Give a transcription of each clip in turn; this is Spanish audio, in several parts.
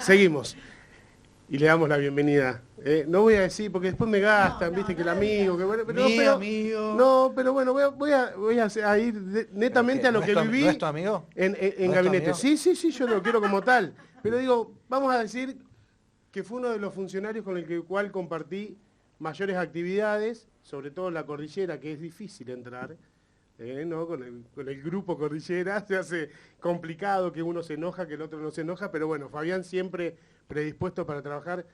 Seguimos. Y le damos la bienvenida. No voy a decir, porque después me gastan, viste, que el amigo, que bueno, Amigo. no, pero bueno, voy a ir netamente a lo que viví ¿No es tu amigo? en ¿No es tu gabinete. amigo? Sí, yo lo quiero como tal. Pero digo, vamos a decir que fue uno de los funcionarios con el cual compartí mayores actividades, sobre todo en la cordillera, que es difícil entrar. ¿No? Con el grupo cordillera se hace complicado que uno se enoja, que el otro no se enoja, pero bueno, Fabián siempre predispuesto para trabajar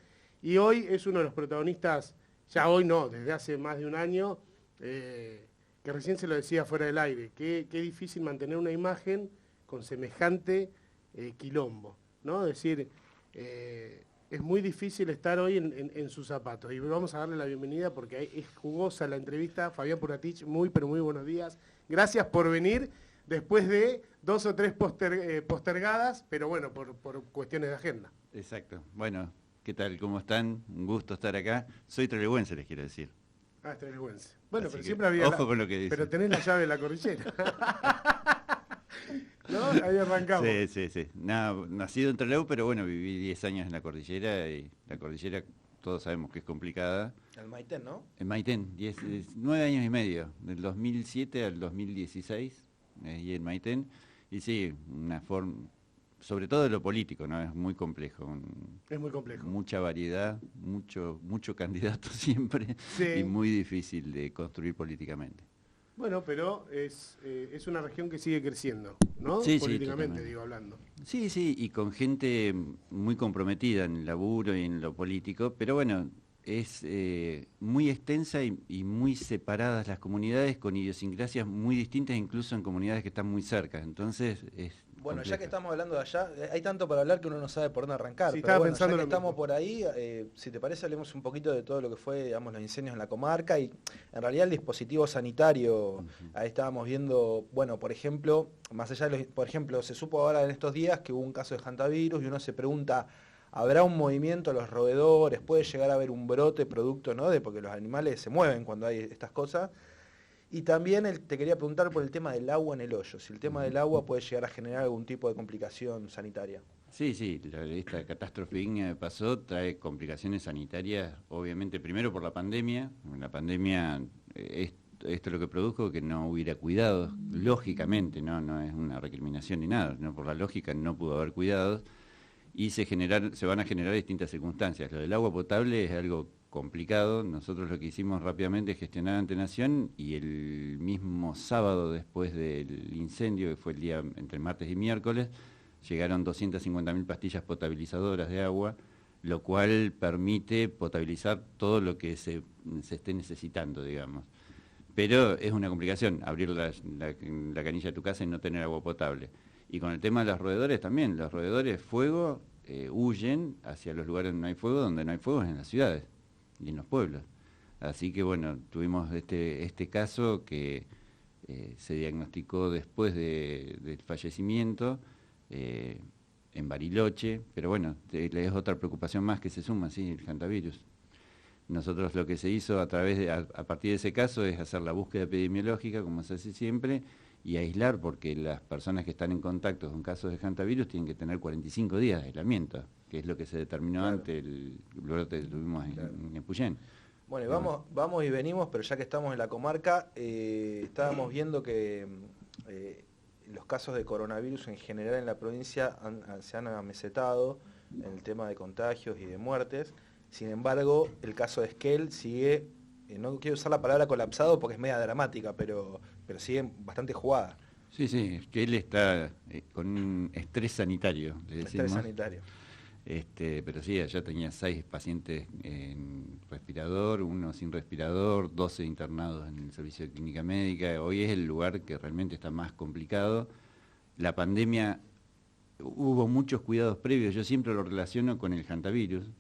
y hoy es uno de los protagonistas, ya hoy no, desde hace más de un año, que recién se lo decía fuera del aire, qué difícil mantener una imagen con semejante quilombo, ¿no? Es decir, es muy difícil estar hoy en sus zapatos. Y vamos a darle la bienvenida porque es jugosa la entrevista. Fabián Puratich, pero muy buenos días. Gracias por venir después de 2 o 3 postergadas, pero bueno, por cuestiones de agenda. Exacto. Bueno, ¿qué tal? ¿Cómo están? Un gusto estar acá. Soy trelewense, les quiero decir. Ah, es trelewense. Bueno, Así pero que, siempre había... ojo con lo que dicen. Pero tenés la llave de la cordillera. ¿No? Ahí arrancamos. Sí. Nacido en Trelew, pero bueno, viví 10 años en la cordillera y la cordillera todos sabemos que es complicada. El Maitén, ¿no? En Maitén, 9 años y medio, del 2007 al 2016, y en Maitén. Y sí, una forma, sobre todo de lo político, ¿no? Es muy complejo. Es muy complejo. Mucha variedad, mucho candidato siempre, Sí. Y muy difícil de construir políticamente. Bueno, pero es una región que sigue creciendo, ¿no? Sí, Políticamente, totalmente. digo, hablando. Sí, y con gente muy comprometida en el laburo y en lo político, pero bueno, es muy extensa y muy separadas las comunidades con idiosincrasias muy distintas, incluso en comunidades que están muy cerca. Entonces es Bueno, ya complejo. que estamos hablando de allá, hay tanto para hablar que uno no sabe por dónde arrancar. Sí, Pero estaba bueno, pensando ya que lo mismo. estamos por ahí, si te parece, hablemos un poquito de todo lo que fue, digamos, los incendios en la comarca y en realidad el dispositivo sanitario. Ahí estábamos viendo, bueno, por ejemplo, más allá de por ejemplo, se supo ahora en estos días que hubo un caso de hantavirus y uno se pregunta, ¿habrá un movimiento a los roedores? ¿Puede llegar a haber un brote producto, ¿no? Porque los animales se mueven cuando hay estas cosas. Y también te quería preguntar por el tema del agua en el hoyo, si el tema del agua puede llegar a generar algún tipo de complicación sanitaria. Sí, esta catástrofe ígnea que pasó trae complicaciones sanitarias, obviamente primero por la pandemia. La pandemia, esto lo que produjo que no hubiera cuidados, lógicamente, no es una recriminación ni nada, no por la lógica no pudo haber cuidados y se van a generar distintas circunstancias. Lo del agua potable es algo complicado. Nosotros lo que hicimos rápidamente es gestionar ante Nación y el mismo sábado después del incendio, que fue el día entre martes y miércoles, llegaron 250.000 pastillas potabilizadoras de agua, lo cual permite potabilizar todo lo que se esté necesitando, digamos. Pero es una complicación abrir la canilla de tu casa y no tener agua potable. Y con el tema de los roedores también, los roedores fuego huyen hacia los lugares donde no hay fuego es en las ciudades y en los pueblos. Así que bueno, tuvimos este caso que se diagnosticó después del fallecimiento en Bariloche, pero bueno, es otra preocupación más que se suma, sí, el hantavirus. Nosotros lo que se hizo a partir de ese caso es hacer la búsqueda epidemiológica, como se hace siempre, y aislar, porque las personas que están en contacto con casos de hantavirus tienen que tener 45 días de aislamiento, que es lo que se determinó ante el brote que tuvimos en Epuyén. Bueno, y vamos y venimos, pero ya que estamos en la comarca, estábamos viendo que los casos de coronavirus en general en la provincia se han amesetado en el tema de contagios y de muertes. Sin embargo, el caso de Esquel sigue, no quiero usar la palabra colapsado porque es media dramática, pero sigue bastante jugada. Sí, es que él está con un estrés sanitario, le decimos. Estrés sanitario. Pero sí, allá tenía 6 pacientes en respirador, 1 sin respirador, 12 internados en el servicio de clínica médica. Hoy es el lugar que realmente está más complicado. La pandemia, hubo muchos cuidados previos, yo siempre lo relaciono con el hantavirus.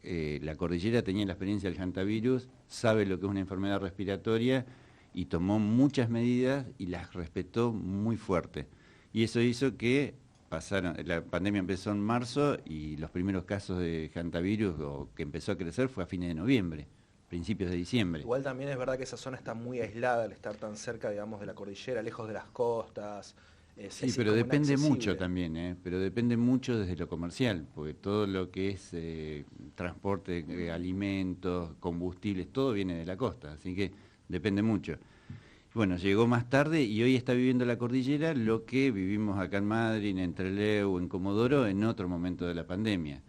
La cordillera tenía la experiencia del hantavirus, sabe lo que es una enfermedad respiratoria y tomó muchas medidas y las respetó muy fuerte. Y eso hizo que la pandemia empezó en marzo y los primeros casos de hantavirus, que empezó a crecer, fue a fines de noviembre, principios de diciembre. Igual también es verdad que esa zona está muy aislada al estar tan cerca, digamos, de la cordillera, lejos de las costas. Sí, pero como depende inaccesible. mucho también, pero depende mucho desde lo comercial, porque todo lo que es transporte de alimentos, combustibles, todo viene de la costa, así que depende mucho. Bueno, llegó más tarde y hoy está viviendo la cordillera lo que vivimos acá en Madrid, en Trelew, en Comodoro, en otro momento de la pandemia.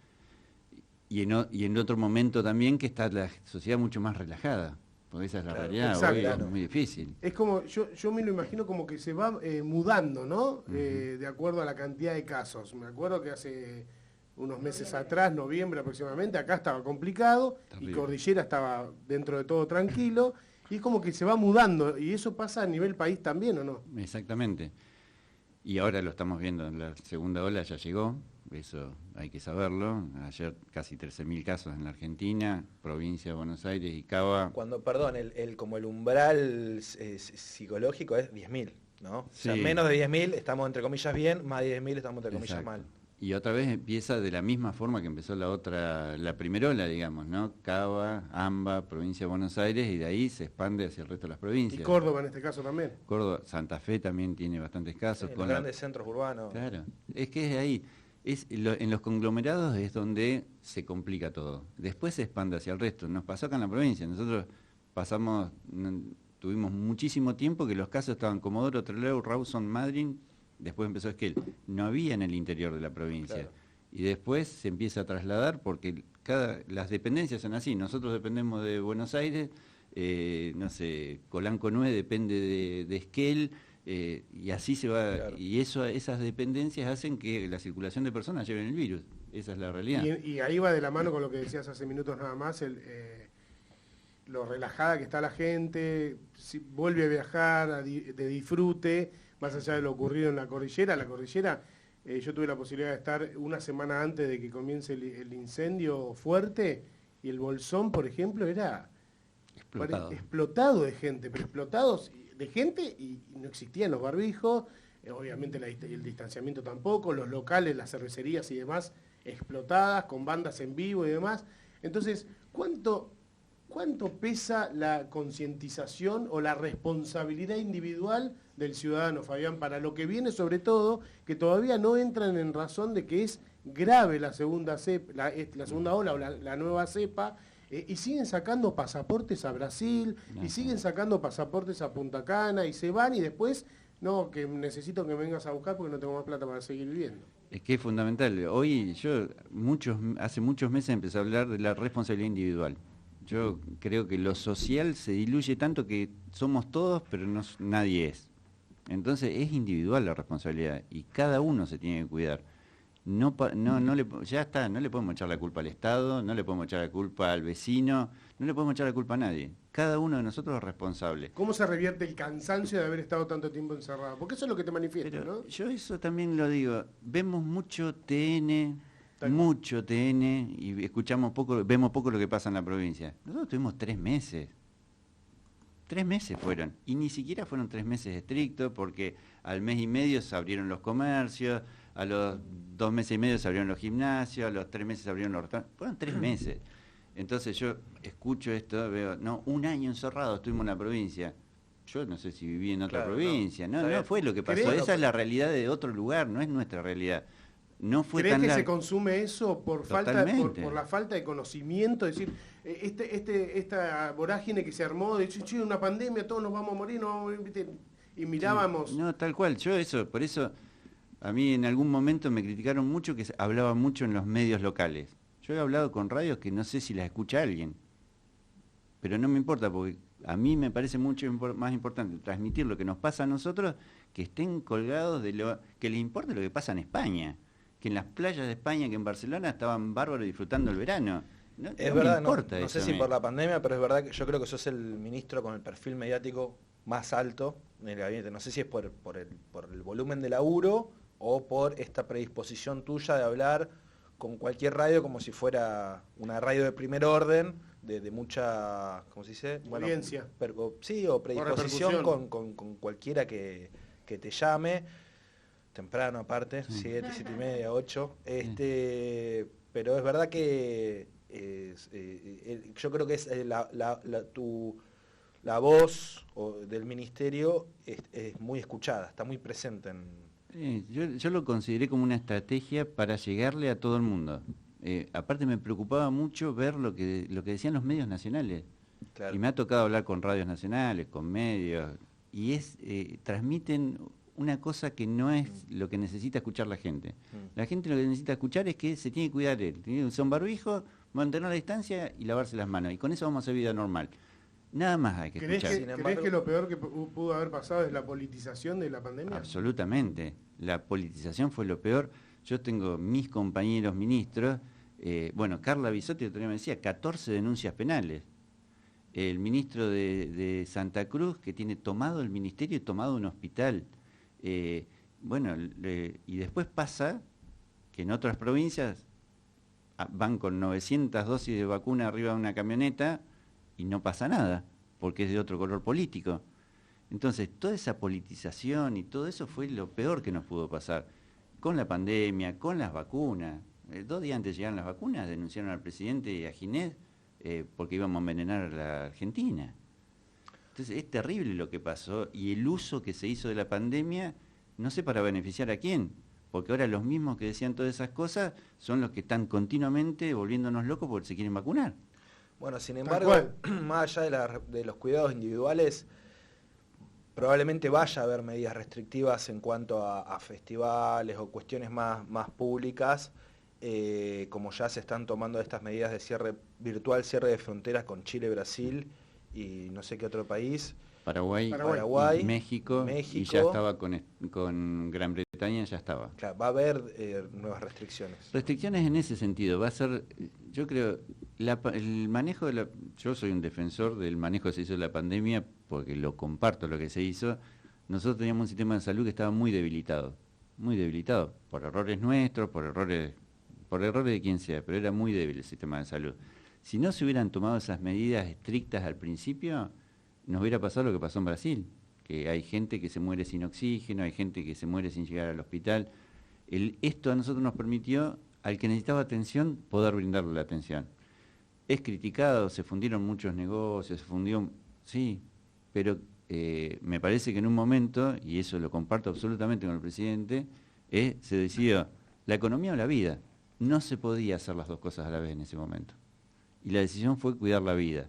Y en otro momento también que está la sociedad mucho más relajada, porque esa es la realidad, exacto. hoy es muy difícil. Es como, yo me lo imagino como que se va mudando, ¿no? De acuerdo a la cantidad de casos. Me acuerdo que hace unos meses atrás, noviembre aproximadamente, acá estaba complicado y Cordillera estaba dentro de todo tranquilo. Y es como que se va mudando, y eso pasa a nivel país también, ¿o no? Exactamente. Y ahora lo estamos viendo, la segunda ola ya llegó, eso hay que saberlo. Ayer casi 13.000 casos en la Argentina, provincia de Buenos Aires y Cava. Perdón, como el umbral psicológico es 10.000, ¿no? O sea, Sí. menos de 10.000 estamos entre comillas bien, más de 10.000 estamos entre comillas Exacto. mal. Y otra vez empieza de la misma forma que empezó la primera ola, digamos, ¿no? Cava, AMBA, provincia de Buenos Aires, y de ahí se expande hacia el resto de las provincias. Y Córdoba en este caso también. Córdoba, Santa Fe también tiene bastantes casos. Sí, los grandes centros urbanos. Claro, es que es ahí. En los conglomerados es donde se complica todo. Después se expande hacia el resto. Nos pasó acá en la provincia. Nosotros tuvimos muchísimo tiempo que los casos estaban en Comodoro, Trelew, Rawson, Madryn, después empezó Esquel. No había en el interior de la provincia. Claro. Y después se empieza a trasladar porque las dependencias son así. Nosotros dependemos de Buenos Aires, no sé, Colanco 9 depende de Esquel, y así se va. Claro. Y esas dependencias hacen que la circulación de personas lleven el virus. Esa es la realidad. Y ahí va de la mano con lo que decías hace minutos nada más, lo relajada que está la gente, si vuelve a viajar de disfrute, más allá de lo ocurrido en la cordillera. La cordillera, yo tuve la posibilidad de estar una semana antes de que comience el incendio fuerte, y el Bolsón, por ejemplo, era explotado de gente, pero explotados de gente, y no existían los barbijos, obviamente el distanciamiento tampoco, los locales, las cervecerías y demás explotadas, con bandas en vivo y demás. Entonces, ¿cuánto pesa la concientización o la responsabilidad individual del ciudadano, Fabián, para lo que viene, sobre todo, que todavía no entran en razón de que es grave la segunda ola o la nueva cepa, y siguen sacando pasaportes a Brasil, y siguen sacando pasaportes a Punta Cana, y se van y después, no, que necesito que me vengas a buscar porque no tengo más plata para seguir viviendo? Es que es fundamental. Hoy hace muchos meses empecé a hablar de la responsabilidad individual. Yo creo que lo social se diluye tanto que somos todos, pero nadie es. Entonces es individual la responsabilidad y cada uno se tiene que cuidar. Ya está, no le podemos echar la culpa al Estado, no le podemos echar la culpa al vecino, no le podemos echar la culpa a nadie. Cada uno de nosotros es responsable. ¿Cómo se revierte el cansancio de haber estado tanto tiempo encerrado? Porque eso es lo que te manifiesta, Pero ¿no? yo eso también lo digo. Vemos mucho TN, y vemos poco lo que pasa en la provincia. Nosotros tuvimos 3 meses. 3 meses fueron. Y ni siquiera fueron 3 meses estrictos porque al mes y medio se abrieron los comercios, a los 2 meses y medio se abrieron los gimnasios, a los 3 meses se abrieron los restaurantes. Fueron 3 meses. Entonces yo escucho esto, veo, no, 1 año encerrado estuvimos en la provincia. Yo no sé si viví en otra provincia. No fue lo que pasó. Esa es la realidad de otro lugar, no es nuestra realidad. No fue ¿Crees tan que se consume eso por la falta de conocimiento? Es decir, esta vorágine que se armó, de decir, una pandemia, todos nos vamos a morir, y mirábamos... No, tal cual. Por eso, a mí en algún momento me criticaron mucho que hablaba mucho en los medios locales. Yo he hablado con radios que no sé si las escucha alguien, pero no me importa, porque a mí me parece mucho más importante transmitir lo que nos pasa a nosotros, que estén colgados que les importe lo que pasa en España. Que en las playas de España, que en Barcelona, estaban bárbaros disfrutando el verano. Es verdad, no sé si por la pandemia, pero es verdad que yo creo que sos el ministro con el perfil mediático más alto en el gabinete. No sé si es por el volumen de laburo o por esta predisposición tuya de hablar con cualquier radio como si fuera una radio de primer orden, de mucha, ¿cómo se dice? Audiencia. Sí, o predisposición con cualquiera que te llame. Temprano aparte, 7 y media, 8. Pero es verdad que yo creo que es la voz del ministerio es muy escuchada, está muy presente Yo lo consideré como una estrategia para llegarle a todo el mundo. Aparte me preocupaba mucho ver lo que decían los medios nacionales. Claro. Y me ha tocado hablar con radios nacionales, con medios, y transmiten una cosa que no es lo que necesita escuchar la gente. La gente lo que necesita escuchar es que se tiene que cuidar él. Tiene que usar un barbijo, mantener la distancia y lavarse las manos. Y con eso vamos a hacer vida normal. Nada más hay que escuchar. ¿Crees que lo peor que pudo haber pasado es la politización de la pandemia? Absolutamente. La politización fue lo peor. Yo tengo mis compañeros ministros, Carla Bisotti el otro día me decía, 14 denuncias penales. El ministro de Santa Cruz, que tiene tomado el ministerio y tomado un hospital. Y después pasa que en otras provincias van con 900 dosis de vacuna arriba de una camioneta y no pasa nada, porque es de otro color político. Entonces, toda esa politización y todo eso fue lo peor que nos pudo pasar. Con la pandemia, con las vacunas. 2 días antes de llegar las vacunas, denunciaron al presidente y a Ginés porque íbamos a envenenar a la Argentina. Entonces, es terrible lo que pasó y el uso que se hizo de la pandemia, no sé para beneficiar a quién, porque ahora los mismos que decían todas esas cosas son los que están continuamente volviéndonos locos porque se quieren vacunar. Bueno, sin embargo, más allá de los cuidados individuales, probablemente vaya a haber medidas restrictivas en cuanto a festivales o cuestiones más públicas, como ya se están tomando estas medidas de cierre virtual, cierre de fronteras con Chile, Brasil y no sé qué otro país. Paraguay. México, y ya estaba con Gran Bretaña, ya estaba. Claro, va a haber nuevas restricciones. Restricciones en ese sentido, va a ser, yo creo, el manejo yo soy un defensor del manejo que se hizo de la pandemia, porque lo comparto lo que se hizo. Nosotros teníamos un sistema de salud que estaba muy debilitado, por errores nuestros, por errores de quien sea, pero era muy débil el sistema de salud. Si no se hubieran tomado esas medidas estrictas al principio, nos hubiera pasado lo que pasó en Brasil, que hay gente que se muere sin oxígeno, hay gente que se muere sin llegar al hospital. Esto a nosotros nos permitió, al que necesitaba atención, poder brindarle la atención. Es criticado, se fundieron muchos negocios, sí, pero me parece que en un momento, y eso lo comparto absolutamente con el presidente, se decidió la economía o la vida. No se podía hacer las dos cosas a la vez en ese momento. Y la decisión fue cuidar la vida.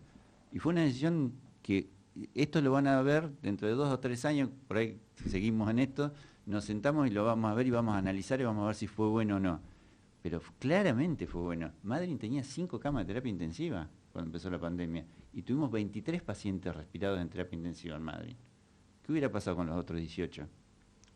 Y fue una decisión que esto lo van a ver dentro de 2 o 3 años, por ahí seguimos en esto, nos sentamos y lo vamos a ver y vamos a analizar y vamos a ver si fue bueno o no. Pero claramente fue bueno. Madrid tenía 5 camas de terapia intensiva cuando empezó la pandemia y tuvimos 23 pacientes respirados en terapia intensiva en Madrid. ¿Qué hubiera pasado con los otros 18?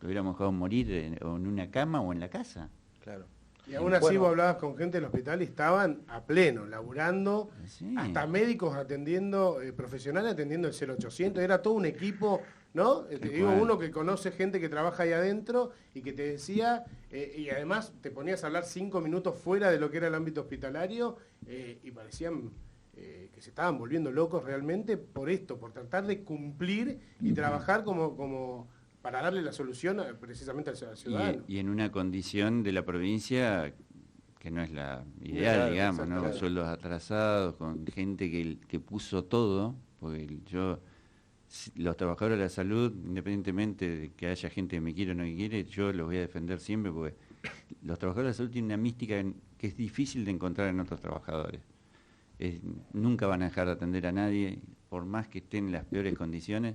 ¿Lo hubiéramos dejado morir en una cama o en la casa? Claro. Y aún así vos hablabas con gente del hospital y estaban a pleno, laburando, sí. Hasta médicos atendiendo, profesionales atendiendo el 0800, era todo un equipo, ¿no? Te digo, uno que conoce gente que trabaja ahí adentro y que te decía, y además te ponías a hablar 5 minutos fuera de lo que era el ámbito hospitalario y parecían que se estaban volviendo locos realmente por esto, por tratar de cumplir y trabajar como para darle la solución precisamente al ciudadano. Y en una condición de la provincia que no es la ideal, digamos, ¿no? Con sueldos atrasados, con gente que puso todo, porque los trabajadores de la salud, independientemente de que haya gente que me quiere o no me quiere, yo los voy a defender siempre, porque los trabajadores de la salud tienen una mística que es difícil de encontrar en otros trabajadores. Nunca van a dejar de atender a nadie, por más que estén en las peores condiciones.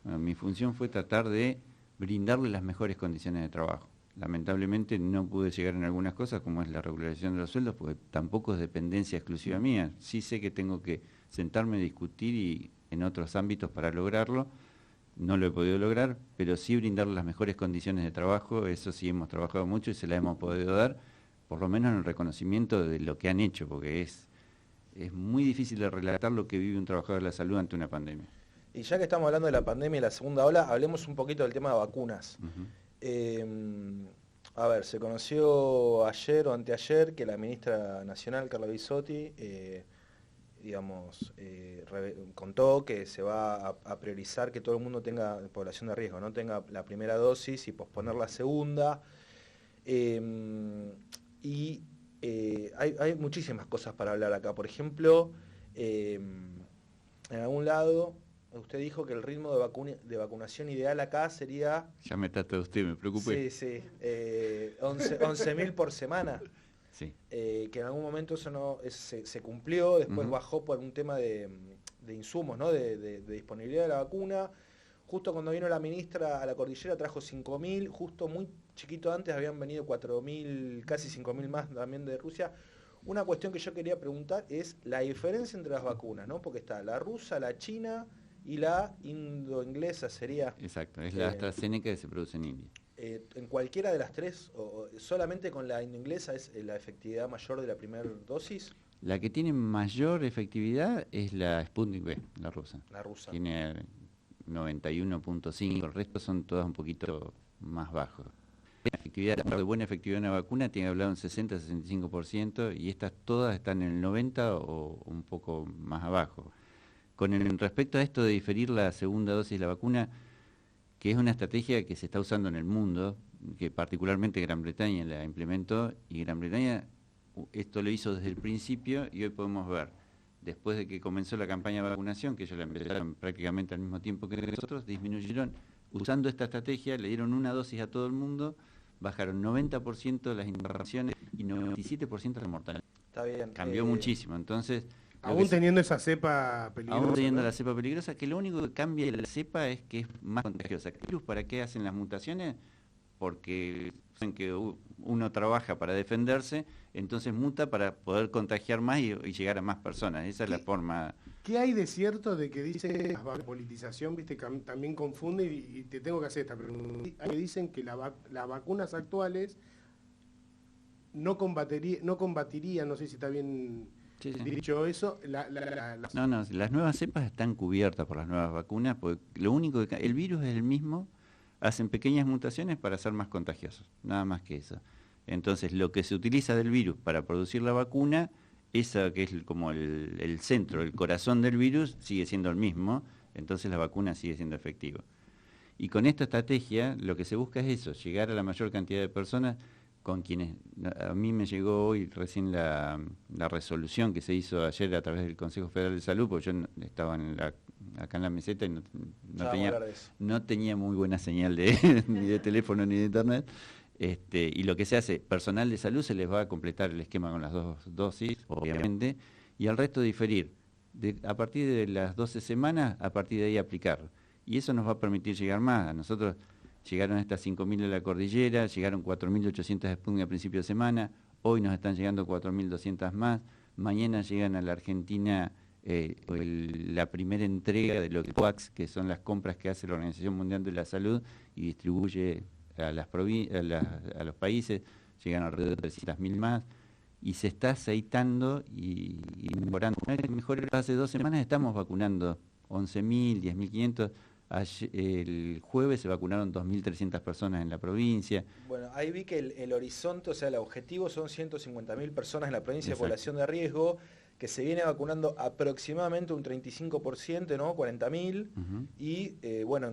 Bueno, mi función fue tratar de brindarle las mejores condiciones de trabajo. Lamentablemente no pude llegar en algunas cosas, como es la regularización de los sueldos, porque tampoco es dependencia exclusiva mía. Sí sé que tengo que sentarme, discutir y en otros ámbitos para lograrlo. No lo he podido lograr, pero sí brindarle las mejores condiciones de trabajo. Eso sí hemos trabajado mucho y se las hemos podido dar, por lo menos en el reconocimiento de lo que han hecho, porque es muy difícil de relatar lo que vive un trabajador de la salud ante una pandemia. Y ya que estamos hablando de la pandemia y la segunda ola, hablemos un poquito del tema de vacunas. A ver, se conoció ayer o anteayer que la ministra nacional, Carla Bisotti, contó que se va a priorizar que todo el mundo tenga, población de riesgo, no tenga la primera dosis y posponer la segunda. Hay muchísimas cosas para hablar acá. Por ejemplo, en algún lado, Usted dijo que el ritmo de vacunación ideal acá sería... Ya me trata usted, me preocupé. Sí, 11.000 por semana. Sí. Que en algún momento eso no se cumplió, después bajó por un tema de insumos, ¿no? de disponibilidad de la vacuna. Justo cuando vino la ministra a la cordillera trajo 5.000, justo muy chiquito antes habían venido 4.000, casi 5.000 más también de Rusia. Una cuestión que yo quería preguntar es la diferencia entre las vacunas, ¿no? Porque está la rusa, la china y la indo-inglesa sería... Exacto, es la AstraZeneca que se produce en India. ¿En cualquiera de las tres, o solamente con la indo-inglesa es la efectividad mayor de la primera dosis? La que tiene mayor efectividad es la Sputnik V, la rusa. La rusa. Tiene 91.5, el resto son todas un poquito más bajos. La buena efectividad de una vacuna tiene que hablar un 60-65% y estas todas están en el 90 o un poco más abajo. Respecto a esto de diferir la segunda dosis de la vacuna, que es una estrategia que se está usando en el mundo, que particularmente Gran Bretaña la implementó, y Gran Bretaña esto lo hizo desde el principio y hoy podemos ver, después de que comenzó la campaña de vacunación, que ellos la empezaron prácticamente al mismo tiempo que nosotros, disminuyeron, usando esta estrategia, le dieron una dosis a todo el mundo, bajaron 90% las internaciones y 97% la mortalidad. Está bien. Cambió muchísimo, entonces... Aún teniendo esa cepa peligrosa. Aún teniendo, ¿no? la cepa peligrosa, que lo único que cambia de la cepa es que es más contagiosa. ¿Para qué hacen las mutaciones? Porque saben que uno trabaja para defenderse, entonces muta para poder contagiar más y llegar a más personas. Esa es la forma. ¿Qué hay de cierto de que dice la politización, viste, también confunde y te tengo que hacer esta pregunta? Hay que dicen que las vacunas actuales no combatirían, no sé si está bien dicho eso, No, las nuevas cepas están cubiertas por las nuevas vacunas, porque lo único que el virus es el mismo, hacen pequeñas mutaciones para ser más contagiosos, nada más que eso. Entonces, lo que se utiliza del virus para producir la vacuna, esa que es como el centro, el corazón del virus, sigue siendo el mismo, entonces la vacuna sigue siendo efectiva. Y con esta estrategia, lo que se busca es eso, llegar a la mayor cantidad de personas con quienes... A mí me llegó hoy recién la resolución que se hizo ayer a través del Consejo Federal de Salud, porque yo estaba acá en la meseta y no tenía muy buena señal ni de teléfono ni de internet. Y lo que se hace, personal de salud se les va a completar el esquema con las 2 dosis, obviamente, y al resto diferir. A partir de las 12 semanas, a partir de ahí aplicar. Y eso nos va a permitir llegar más. A nosotros llegaron estas 5.000 de la cordillera, llegaron 4.800 de Sputnik a principio de semana, hoy nos están llegando 4.200 más, mañana llegan a la Argentina la primera entrega de lo que COVAX, que son las compras que hace la Organización Mundial de la Salud y distribuye a los países, llegan alrededor de 300.000 más, y se está aceitando y mejorando. Mejor hace 2 semanas estamos vacunando 11.000, 10.500. El jueves se vacunaron 2.300 personas en la provincia. Bueno, ahí vi que el horizonte, o sea, el objetivo son 150.000 personas en la provincia. Exacto. De población de riesgo, que se viene vacunando aproximadamente un 35%, ¿no? 40.000. Y bueno,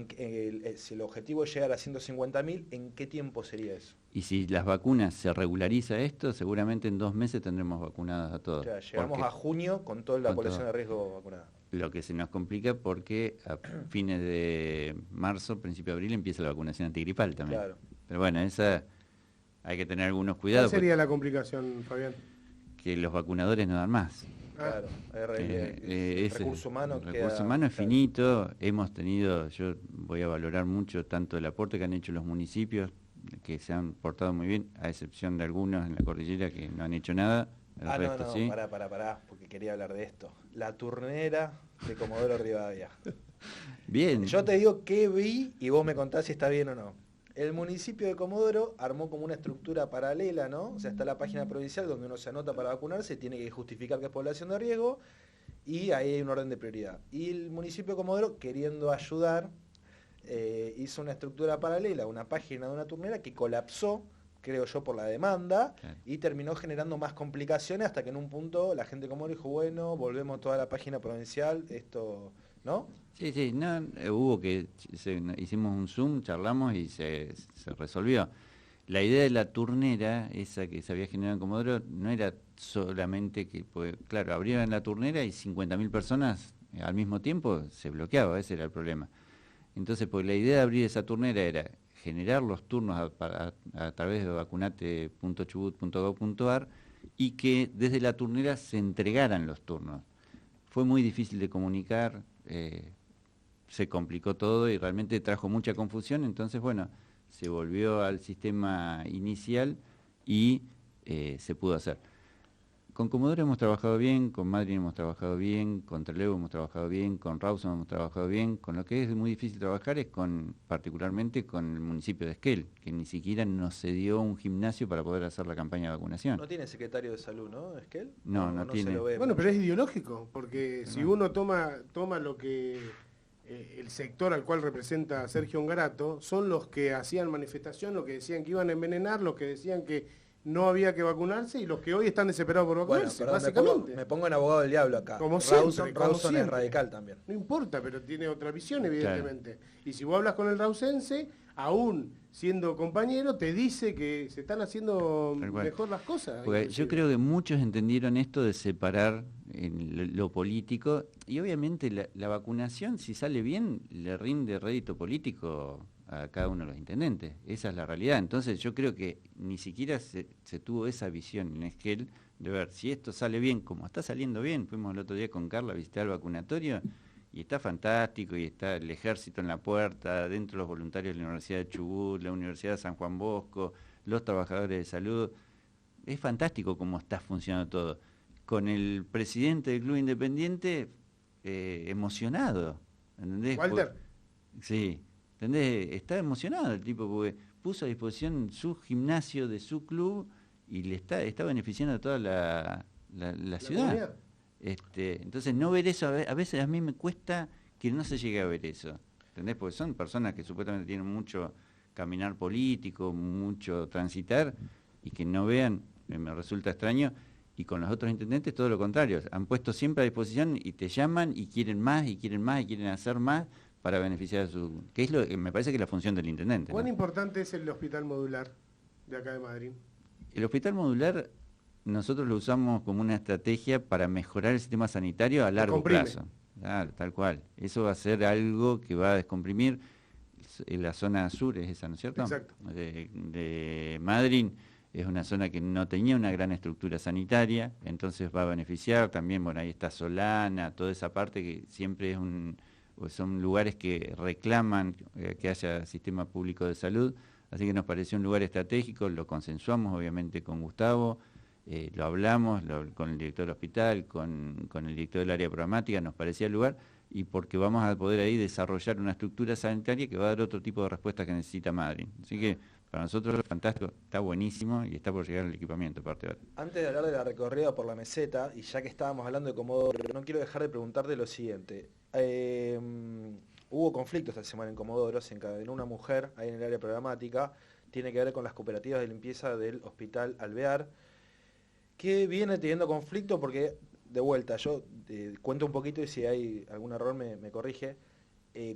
si el objetivo es llegar a 150.000, ¿en qué tiempo sería eso? Y si las vacunas se regulariza esto, seguramente en 2 meses tendremos vacunadas a todos. O sea, llegamos a junio con toda la población de riesgo vacunada. Lo que se nos complica porque a fines de marzo, principio de abril, empieza la vacunación antigripal también. Claro. Pero bueno, esa hay que tener algunos cuidados. ¿Cuál sería la complicación, Fabián? Que los vacunadores no dan más. Claro, el recurso humano. El recurso humano es finito. Hemos tenido, yo voy a valorar mucho tanto el aporte que han hecho los municipios, que se han portado muy bien, a excepción de algunos en la cordillera que no han hecho nada. ¿Sí? Pará, porque quería hablar de esto. La turnera de Comodoro Rivadavia. Bien. Yo te digo qué vi y vos me contás si está bien o no. El municipio de Comodoro armó como una estructura paralela, ¿no? O sea, está la página provincial donde uno se anota para vacunarse, tiene que justificar que es población de riesgo y ahí hay un orden de prioridad. Y el municipio de Comodoro, queriendo ayudar, hizo una estructura paralela, una página de una turnera que colapsó, creo yo, por la demanda, y terminó generando más complicaciones hasta que en un punto la gente de Comodoro dijo, bueno, volvemos toda la página provincial, esto, ¿no? Sí, no, hicimos un Zoom, charlamos y se resolvió. La idea de la turnera, esa que se había generado en Comodoro, no era solamente que, pues, claro, abrieron la turnera y 50.000 personas al mismo tiempo se bloqueaba, ese era el problema. Entonces, pues la idea de abrir esa turnera era generar los turnos a través de vacunate.chubut.gov.ar y que desde la turnera se entregaran los turnos. Fue muy difícil de comunicar, se complicó todo y realmente trajo mucha confusión, entonces, bueno, se volvió al sistema inicial y se pudo hacer. Con Comodoro hemos trabajado bien, con Madryn hemos trabajado bien, con Trelew hemos trabajado bien, con Rawson hemos trabajado bien. Con lo que es muy difícil trabajar es particularmente con el municipio de Esquel, que ni siquiera nos cedió un gimnasio para poder hacer la campaña de vacunación. No tiene secretario de salud, ¿no, Esquel? No tiene. Se lo ve Bueno, mucho. pero es ideológico, porque si uno toma lo que el sector al cual representa Sergio Ongarato, son los que hacían manifestación, los que decían que iban a envenenar, los que decían que no había que vacunarse y los que hoy están desesperados por vacunarse, Bueno, básicamente. me pongo en abogado del diablo acá. Como siempre, Rawson es radical también. No importa, pero tiene otra visión, evidentemente. Claro. Y si vos hablas con el rausense, aún siendo compañero, te dice que se están haciendo mejor las cosas. Porque yo creo que muchos entendieron esto de separar lo político y obviamente la vacunación, si sale bien, le rinde rédito político a cada uno de los intendentes. Esa es la realidad. Entonces yo creo que ni siquiera se tuvo esa visión en Esquel de ver si esto sale bien, como está saliendo bien. Fuimos el otro día con Carla a visitar el vacunatorio y está fantástico, y está el ejército en la puerta, dentro los voluntarios de la Universidad de Chubut, la Universidad de San Juan Bosco, los trabajadores de salud. Es fantástico cómo está funcionando todo. Con el presidente del Club Independiente emocionado, ¿entendés? Walter. Sí. ¿Entendés? Está emocionado el tipo porque puso a disposición su gimnasio de su club y le está beneficiando a toda la ciudad. Entonces no ver eso, a veces a mí me cuesta que no se llegue a ver eso. ¿Entendés? Porque son personas que supuestamente tienen mucho caminar político, mucho transitar y que no vean, me resulta extraño. Y con los otros intendentes todo lo contrario, han puesto siempre a disposición y te llaman y quieren más y quieren más y quieren hacer más para beneficiar a su... que es lo que me parece que es la función del intendente. ¿Cuán importante es el hospital modular de acá de Madryn? El hospital modular nosotros lo usamos como una estrategia para mejorar el sistema sanitario a largo plazo. Claro, tal cual. Eso va a ser algo que va a descomprimir en la zona sur, es esa, ¿no es cierto? Exacto. De Madryn. Es una zona que no tenía una gran estructura sanitaria, entonces va a beneficiar también, bueno, ahí está Solana, toda esa parte que siempre son lugares que reclaman que haya sistema público de salud, así que nos pareció un lugar estratégico, lo consensuamos obviamente con Gustavo, lo hablamos con el director del hospital, con el director del área programática, nos parecía el lugar, y porque vamos a poder ahí desarrollar una estructura sanitaria que va a dar otro tipo de respuesta que necesita Madryn. Así que para nosotros es fantástico, está buenísimo y está por llegar el equipamiento aparte ahora. Antes de hablar de la recorrida por la meseta, y ya que estábamos hablando de Comodoro, no quiero dejar de preguntarte lo siguiente. Hubo conflictos esta semana en Comodoro, se encadenó una mujer ahí en el área programática, tiene que ver con las cooperativas de limpieza del Hospital Alvear, que viene teniendo conflicto porque, de vuelta, yo cuento un poquito y si hay algún error me corrige.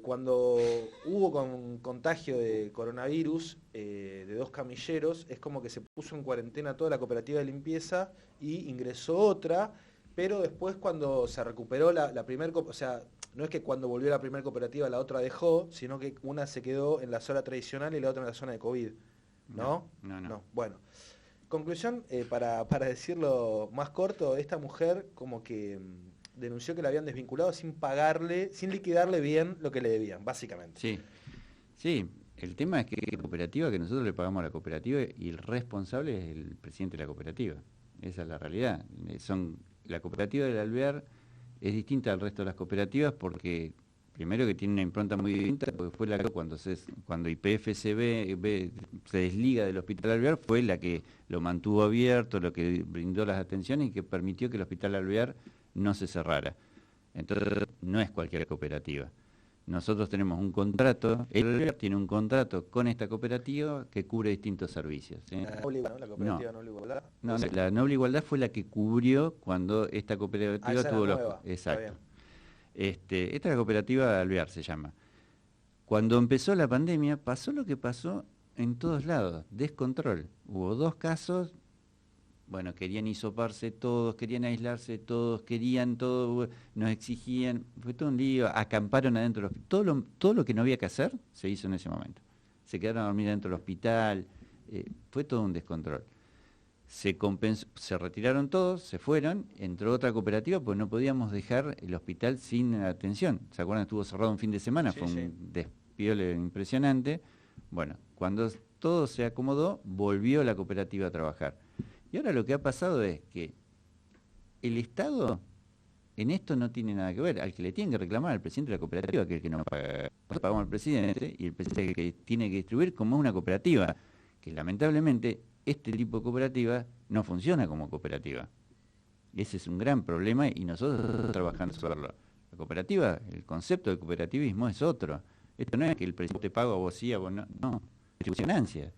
Cuando hubo contagio de coronavirus de 2 camilleros, es como que se puso en cuarentena toda la cooperativa de limpieza y ingresó otra, pero después cuando se recuperó la primera, o sea, no es que cuando volvió la primera cooperativa la otra dejó, sino que una se quedó en la zona tradicional y la otra en la zona de COVID, ¿no? No. Bueno, conclusión, para decirlo más corto, esta mujer como que denunció que la habían desvinculado sin pagarle, sin liquidarle bien lo que le debían, básicamente. Sí, el tema es que la cooperativa, que nosotros le pagamos a la cooperativa y el responsable es el presidente de la cooperativa. Esa es la realidad. La cooperativa del Alvear es distinta al resto de las cooperativas porque, primero que tiene una impronta muy distinta, porque fue la que cuando YPF se desliga del Hospital Alvear, fue la que lo mantuvo abierto, lo que brindó las atenciones y que permitió que el Hospital Alvear no se cerrara. Entonces no es cualquier cooperativa. Nosotros tenemos un contrato, él tiene un contrato con esta cooperativa que cubre distintos servicios. ¿Sí? La cooperativa Noble Igualdad. No, la Noble Igualdad fue la que cubrió cuando esta cooperativa tuvo los... Exacto. Esta es la cooperativa de Alvear, se llama. Cuando empezó la pandemia, pasó lo que pasó en todos lados, descontrol. Hubo 2 casos bueno, querían hisoparse todos, querían aislarse todos, querían todo, nos exigían, fue todo un lío, acamparon adentro del hospital, todo lo que no había que hacer se hizo en ese momento. Se quedaron a dormir dentro del hospital, fue todo un descontrol. Se retiraron todos, se fueron, entró otra cooperativa, pues no podíamos dejar el hospital sin atención. ¿Se acuerdan? Estuvo cerrado un fin de semana, Sí, fue sí. un despiole impresionante. Bueno, cuando todo se acomodó, volvió la cooperativa a trabajar. Y ahora lo que ha pasado es que el Estado en esto no tiene nada que ver. Al que le tienen que reclamar al presidente de la cooperativa, que es el que no paga. Nosotros pagamos al presidente y el presidente es el que tiene que distribuir como una cooperativa, que lamentablemente este tipo de cooperativa no funciona como cooperativa. Ese es un gran problema y nosotros estamos trabajando sobre la cooperativa. El concepto de cooperativismo es otro. Esto no es que el presidente paga a vos sí, a vos no. No, es ganancia.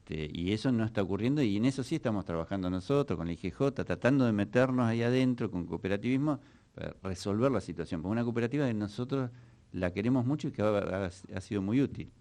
Y eso no está ocurriendo y en eso sí estamos trabajando nosotros con la IGJ, tratando de meternos ahí adentro con cooperativismo para resolver la situación. Porque una cooperativa que nosotros la queremos mucho y que ha sido muy útil.